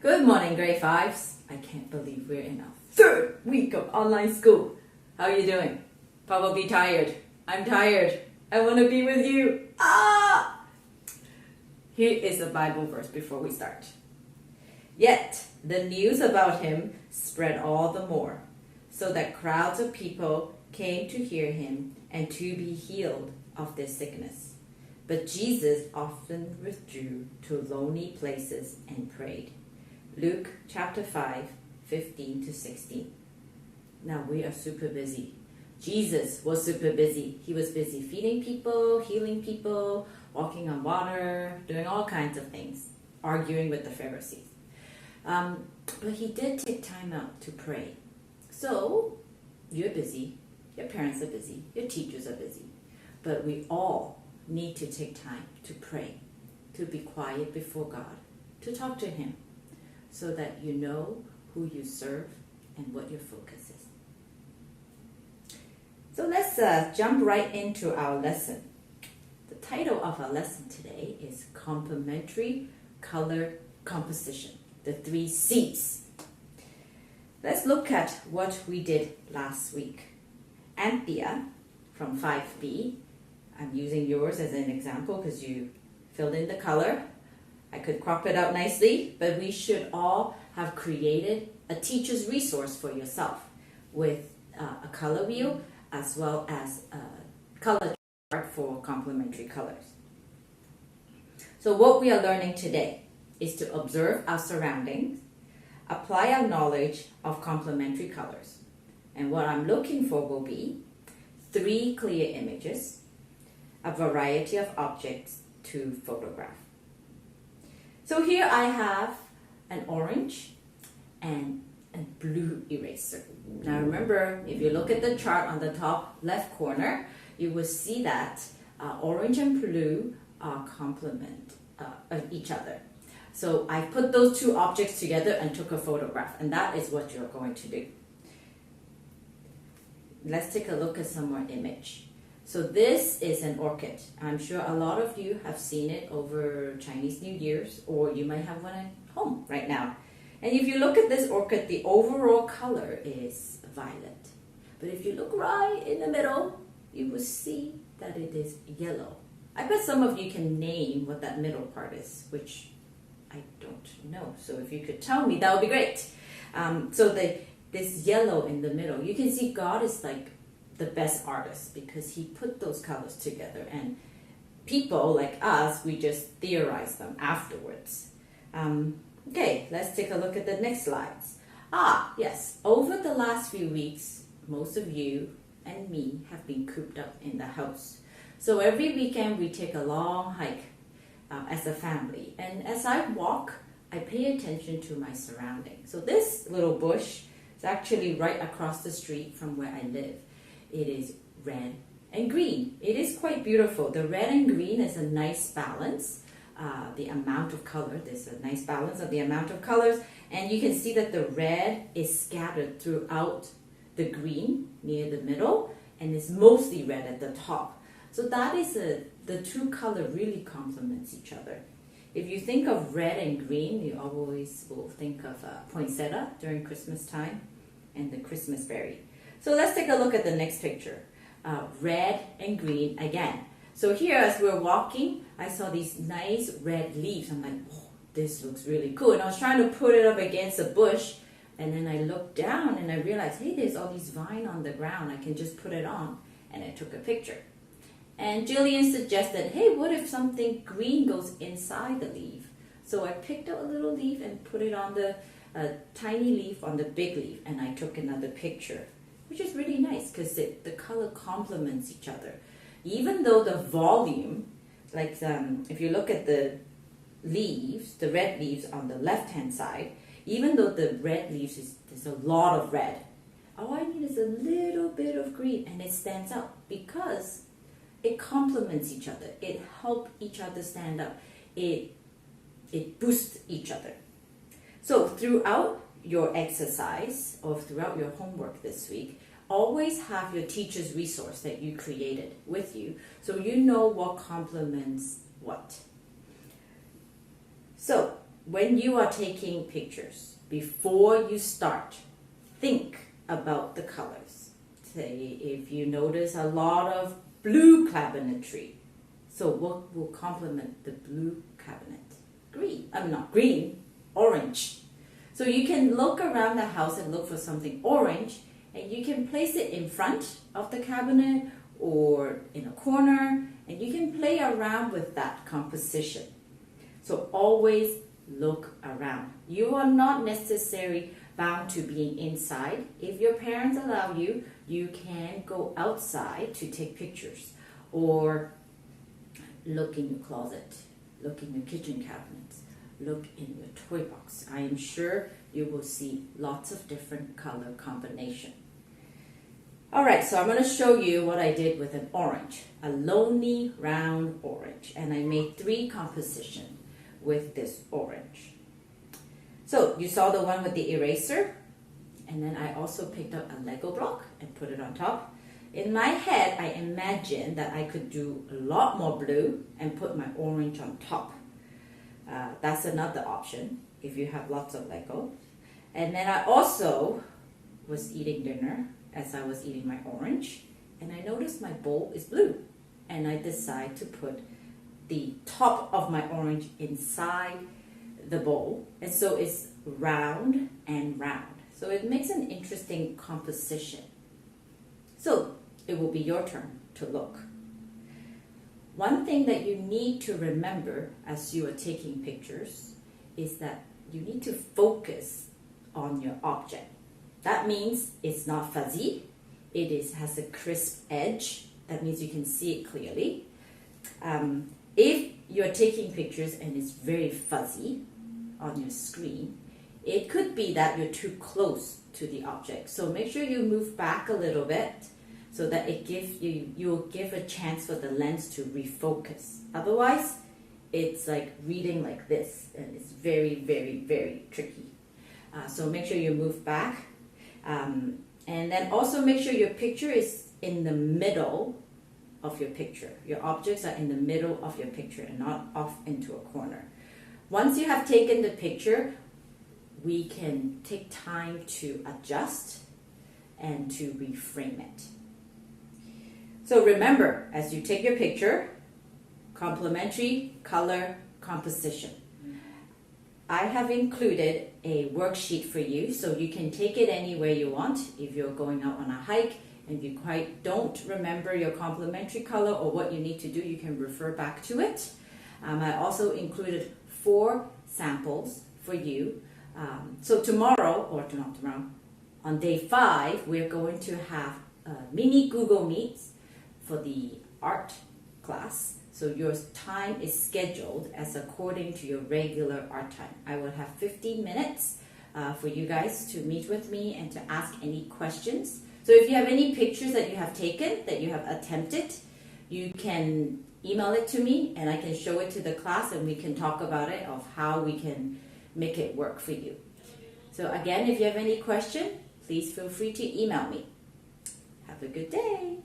Good morning, grade fives. I can't believe we're in our third week of online school. How are you doing? Probably tired. I'm tired. I want to be with you. Here is the Bible verse before we start. Yet the news about him spread all the more, so that crowds of people came to hear him and to be healed of their sickness. But Jesus often withdrew to lonely places and prayed. Luke chapter 5, 15 to 16. Now we are super busy. Jesus was super busy. He was busy feeding people, healing people, walking on water, doing all kinds of things, arguing with the Pharisees. But he did take time out to pray. So you're busy, your parents are busy, your teachers are busy. But we all need to take time to pray, to be quiet before God, to talk to him, so that you know who you serve and what your focus is. So let's jump right into our lesson. The title of our lesson today is Complementary Color Composition, the 3 C's. Let's look at what we did last week. Anthea from 5B, I'm using yours as an example because you filled in the color. I could crop it out nicely, but we should all have created a teacher's resource for yourself with a color wheel as well as a color chart for complementary colors. So what we are learning today is to observe our surroundings, apply our knowledge of complementary colors. And what I'm looking for will be 3 clear images, a variety of objects to photograph. So here I have an orange and a blue eraser. Now remember, if you look at the chart on the top left corner, you will see that orange and blue complement each other. So I put those 2 objects together and took a photograph, and that is what you're going to do. Let's take a look at some more image. So this is an orchid. I'm sure a lot of you have seen it over Chinese New Year's, or you might have one at home right now. And if you look at this orchid, the overall color is violet. But if you look right in the middle, you will see that it is yellow. I bet some of you can name what that middle part is, which I don't know. So if you could tell me, that would be great. This yellow in the middle, you can see God is like the best artist because he put those colors together, and people like us, we just theorize them afterwards. Okay, let's take a look at the next slides. Yes, over the last few weeks, most of you and me have been cooped up in the house. So every weekend we take a long hike as a family, and as I walk, I pay attention to my surroundings. So this little bush is actually right across the street from where I live. It is red and green. It is quite beautiful. The red and green is a nice balance. The amount of color, there's a nice balance of the amount of colors. And you can see that the red is scattered throughout the green near the middle, and it's mostly red at the top. So that is the 2 color really complements each other. If you think of red and green, you always will think of poinsettia during Christmas time and the Christmas berry. So let's take a look at the next picture. Red and green again. So here as we're walking, I saw these nice red leaves. I'm like, oh, this looks really cool. And I was trying to put it up against a bush. And then I looked down and I realized, hey, there's all these vines on the ground. I can just put it on. And I took a picture. And Jillian suggested, hey, what if something green goes inside the leaf? So I picked up a little leaf and put it on the tiny leaf on the big leaf. And I took another picture, which is really nice because the color complements each other. Even though the volume, like if you look at the leaves, the red leaves on the left-hand side, even though the red leaves, there's a lot of red, all I need is a little bit of green and it stands out because it complements each other. It helps each other stand up. It boosts each other. So throughout your exercise or throughout your homework this week, always have your teacher's resource that you created with you so you know what complements what. So when you are taking pictures, before you start, think about the colors. Say if you notice a lot of blue cabinetry, so what will complement the blue cabinet? Green. Not green, orange. So you can look around the house and look for something orange, and you can place it in front of the cabinet or in a corner, and you can play around with that composition. So always look around. You are not necessarily bound to being inside. If your parents allow you, you can go outside to take pictures, or look in your closet, look in your kitchen cabinets, look in your toy box. I am sure you will see lots of different color combination. Alright, so I'm going to show you what I did with an orange, a lonely round orange, and I made 3 compositions with this orange. So you saw the one with the eraser, and then I also picked up a Lego block and put it on top. In my head, I imagined that I could do a lot more blue and put my orange on top. That's another option if you have lots of Lego. And then I also was eating dinner as I was eating my orange, and I noticed my bowl is blue, and I decided to put the top of my orange inside the bowl, and so it's round and round. So it makes an interesting composition. So it will be your turn to look. One thing that you need to remember as you are taking pictures is that you need to focus on your object. That means it's not fuzzy. It has a crisp edge. That means you can see it clearly. If you're taking pictures and it's very fuzzy on your screen, it could be that you're too close to the object. So make sure you move back a little bit so that you'll give a chance for the lens to refocus. Otherwise, it's like reading like this, and it's very, very, very tricky. So make sure you move back. And then also make sure your picture is in the middle of your picture. Your objects are in the middle of your picture and not off into a corner. Once you have taken the picture, we can take time to adjust and to reframe it. So remember, as you take your picture, complementary color composition. I have included a worksheet for you, so you can take it anywhere you want. If you're going out on a hike and you quite don't remember your complementary color or what you need to do, you can refer back to it. I also included 4 samples for you. So tomorrow, or not tomorrow, on day 5, we're going to have mini Google Meets for the art class. So your time is scheduled as according to your regular art time. I will have 15 minutes for you guys to meet with me and to ask any questions. So if you have any pictures that you have taken, that you have attempted, you can email it to me and I can show it to the class and we can talk about it of how we can make it work for you. So again, if you have any question, please feel free to email me. Have a good day.